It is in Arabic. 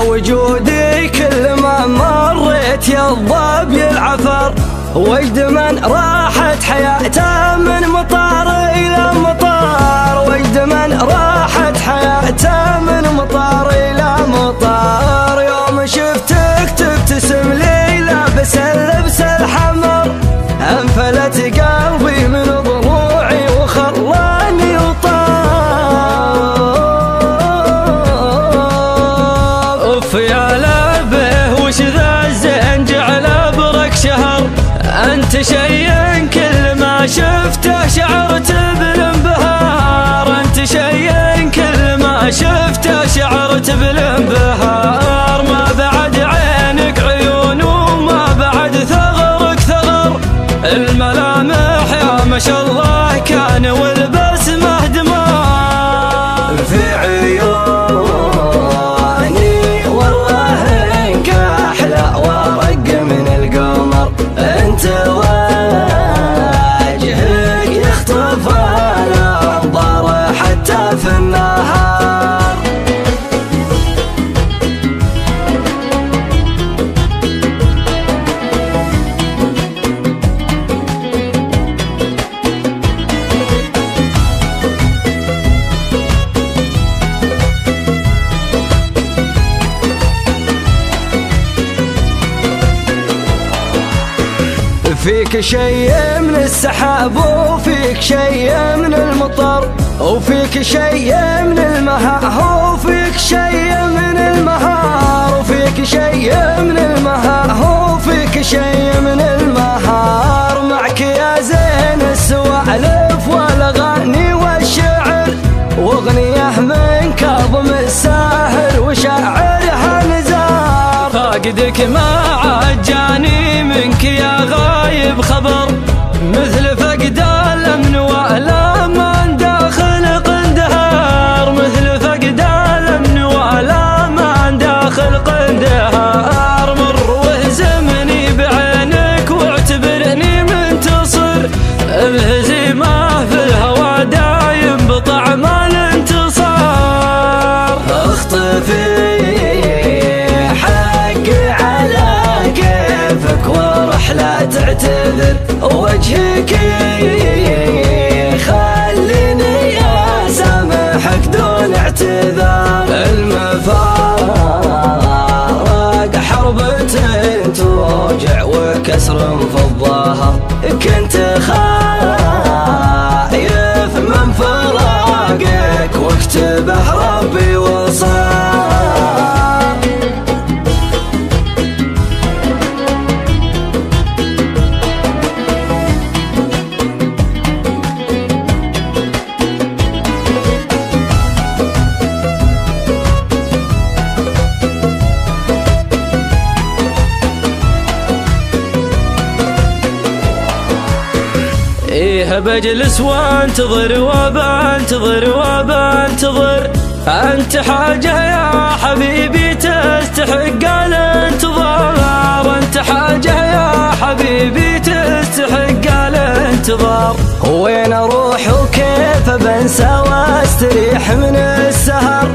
وجودي كل ما مريت يضب العفر، وجد من راحت حياته من مطار إلى مطار، وجد من راحت حياته من مطار إلى مطار. يوم شفتك تبتسم لي لابس اللبس الحمر، انفلت قلبي من ضلوعي وخلاني وطار. اوف يا لبه وش ذا الزين جعل ابرك شهر، انت شيء كل ما شفته شعرت بالانبهار، انت شيء كل ما شفته شعرت بالانبهار. ما بعد عينك عيون وما بعد ثغرك ثغر، الملامح يا ما شاء الله كان والبسمة دمار. في عيوني والله انك احلى ورق من القمر، انت وجهك يخطف الانظار حتى في النهار. فيك شيء من السحاب وفيك شيء من المطر، وفيك شيء من المها، وفيك شيء من المهار، وفيك شيء من المها، وفيك شيء من المهار. معك يا زين السوالف والاغاني والشعر، واغنيه من كاظم الساهر وشاعرها نزار. فاقدك ما عاد جاني منك يا غايب خبر، مثل فقد الامن والامان داخل قندهار، مثل فقد الامن والامان داخل قندهار. مر واهزمني بعينك واعتبرني منتصر، الهزيمه في الهوى دايم بطعم الانتصار. اخطفي لا تعتذر وجهك خليني اسامحك دون اعتذار. المفارق حربة توجع وكسر في الظهر، كنت خايف من فراقك واكتبه ربي وصار. إيه بجلس وانتظر وبنتظر وبنتظر، أنت حاجة يا حبيبي تستحق الانتظار، أنت حاجة يا حبيبي تستحق الانتظار. وين أروح وكيف بنسى واستريح من السهر،